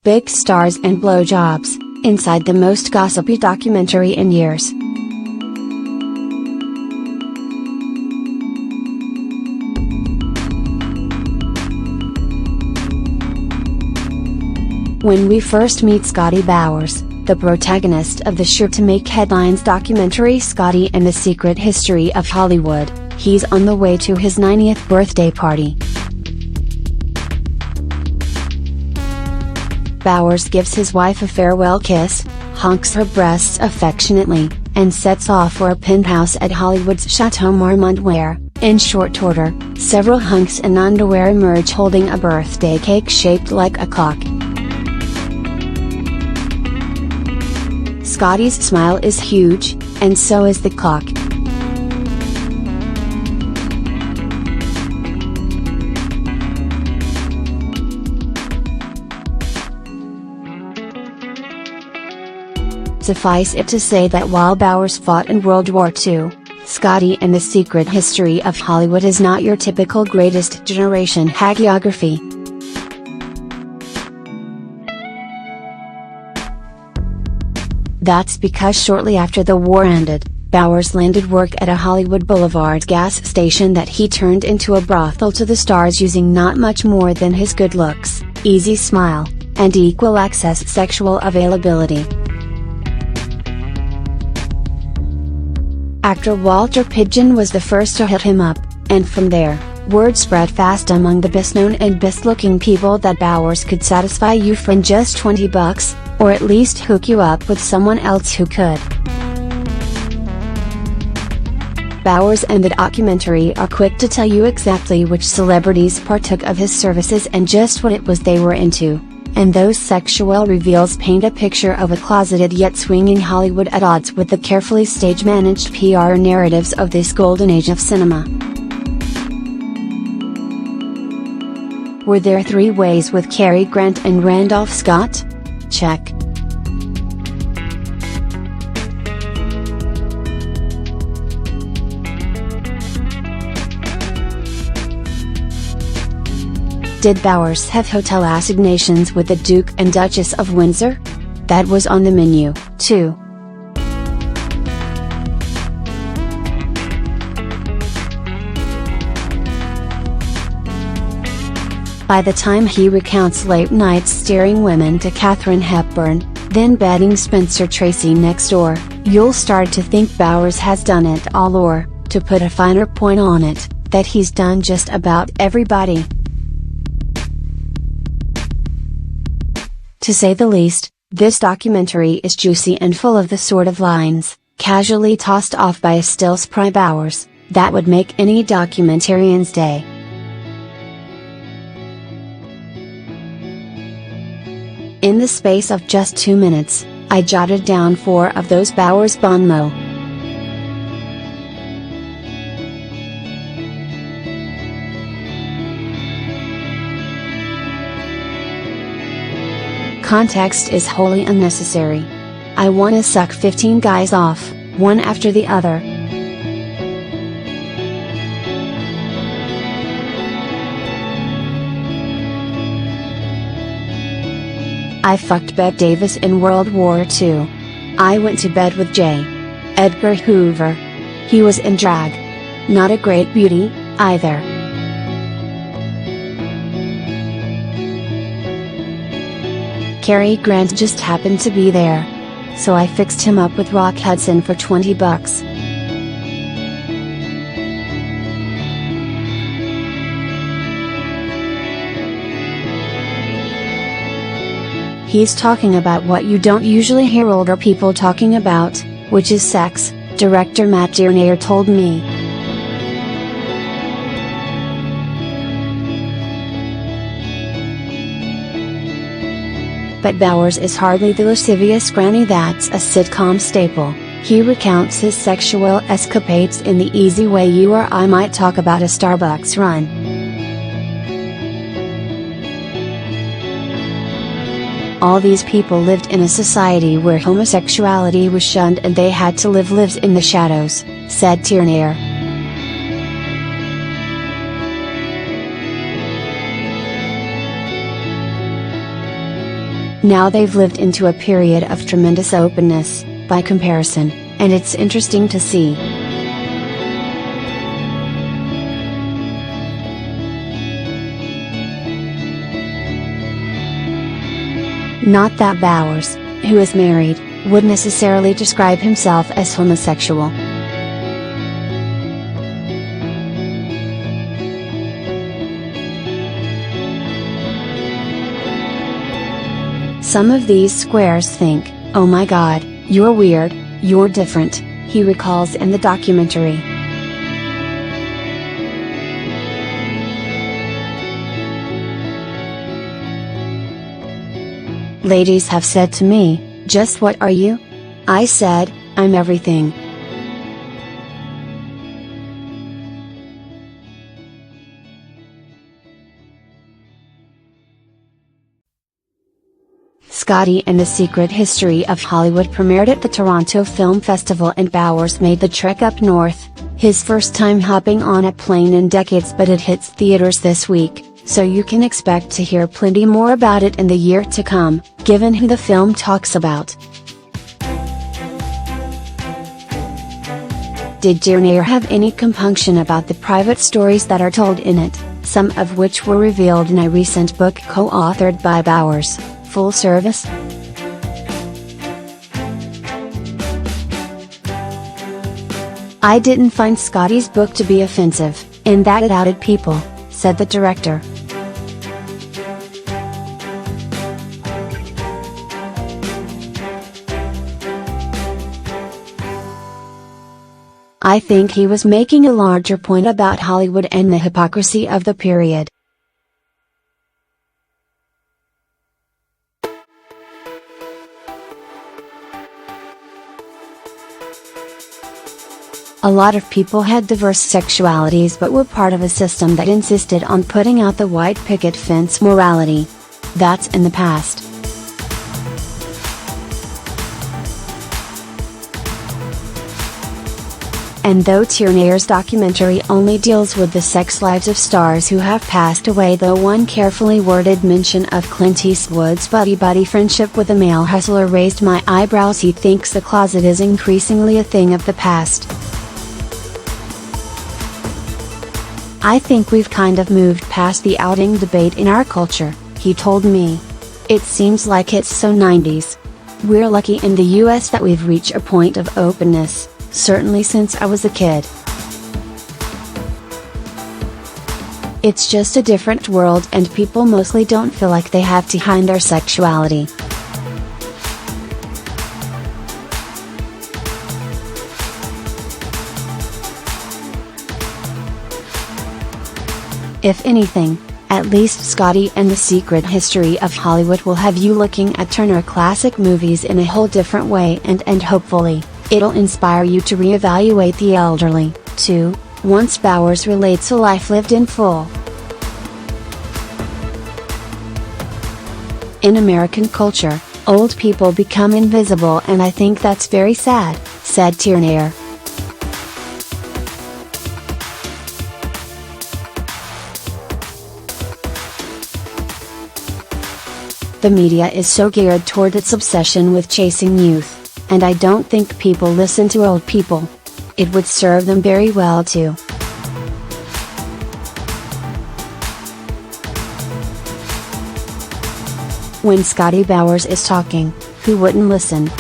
big stars and blowjobs, inside the most gossipy documentary in years. When we first meet Scotty Bowers, the protagonist of the sure-to-make headlines documentary Scotty and the Secret History of Hollywood, he's on the way to his 90th birthday party. Bowers gives his wife a farewell kiss, honks her breasts affectionately, and sets off for a penthouse at Hollywood's Chateau Marmont where, in short order, several hunks in underwear emerge holding a birthday cake shaped like a clock. Scotty's smile is huge, and so is the clock. Suffice it to say that while Bowers fought in World War II, Scotty and the Secret History of Hollywood is not your typical greatest generation hagiography. That's because shortly after the war ended, Bowers landed work at a Hollywood Boulevard gas station that he turned into a brothel to the stars using not much more than his good looks, easy smile, and equal access sexual availability. Actor Walter Pidgeon was the first to hit him up, and from there, word spread fast among the best-known and best-looking people that Bowers could satisfy you for just $20, or at least hook you up with someone else who could. Bowers and the documentary are quick to tell you exactly which celebrities partook of his services and just what it was they were into. And those sexual reveals paint a picture of a closeted yet swinging Hollywood at odds with the carefully stage-managed PR narratives of this golden age of cinema. Were there three ways with Cary Grant and Randolph Scott? Check. Did Bowers have hotel assignations with the Duke and Duchess of Windsor? That was on the menu, too. By the time he recounts late nights steering women to Katharine Hepburn, then bedding Spencer Tracy next door, you'll start to think Bowers has done it all, or, to put a finer point on it, that he's done just about everybody. To say the least, this documentary is juicy and full of the sort of lines, casually tossed off by a still spry Bowers, that would make any documentarian's day. In the space of just 2 minutes, I jotted down 4 of those Bowers bon mots. Context is wholly unnecessary. I wanna suck 15 guys off, one after the other. I fucked Bette Davis in World War II. I went to bed with J. Edgar Hoover. He was in drag. Not a great beauty, either. Cary Grant just happened to be there. So I fixed him up with Rock Hudson for $20. He's talking about what you don't usually hear older people talking about, which is sex, director Matt Tierney told me. But Bowers is hardly the lascivious granny that's a sitcom staple. He recounts his sexual escapades in the easy way you or I might talk about a Starbucks run. All these people lived in a society where homosexuality was shunned and they had to live lives in the shadows, said Tierney. Now they've lived into a period of tremendous openness, by comparison, and it's interesting to see. Not that Bowers, who is married, would necessarily describe himself as homosexual. Some of these squares think, "Oh my God, you're weird, you're different," he recalls in the documentary. Ladies have said to me, "Just what are you?" I said, "I'm everything." Scotty and the Secret History of Hollywood premiered at the Toronto Film Festival and Bowers made the trek up north, his first time hopping on a plane in decades, but it hits theaters this week, so you can expect to hear plenty more about it in the year to come, given who the film talks about. Did Tierney have any compunction about the private stories that are told in it, some of which were revealed in a recent book co-authored by Bowers, Full Service? "I didn't find Scotty's book to be offensive, in that it outed people," said the director. "I think he was making a larger point about Hollywood and the hypocrisy of the period." A lot of people had diverse sexualities but were part of a system that insisted on putting out the white picket fence morality. That's in the past. And though Tierney's documentary only deals with the sex lives of stars who have passed away, though one carefully worded mention of Clint Eastwood's buddy-buddy friendship with a male hustler raised my eyebrows, he thinks the closet is increasingly a thing of the past. "I think we've kind of moved past the outing debate in our culture," he told me. "It seems like it's so 90s. We're lucky in the US that we've reached a point of openness, certainly since I was a kid. It's just a different world and people mostly don't feel like they have to hide their sexuality." If anything, at least Scotty and the Secret History of Hollywood will have you looking at Turner Classic Movies in a whole different way, and hopefully, it'll inspire you to reevaluate the elderly, too, once Bowers relates a life lived in full. "In American culture, old people become invisible, and I think that's very sad," said Tierney. "The media is so geared toward its obsession with chasing youth, and I don't think people listen to old people. It would serve them very well too." When Scotty Bowers is talking, who wouldn't listen?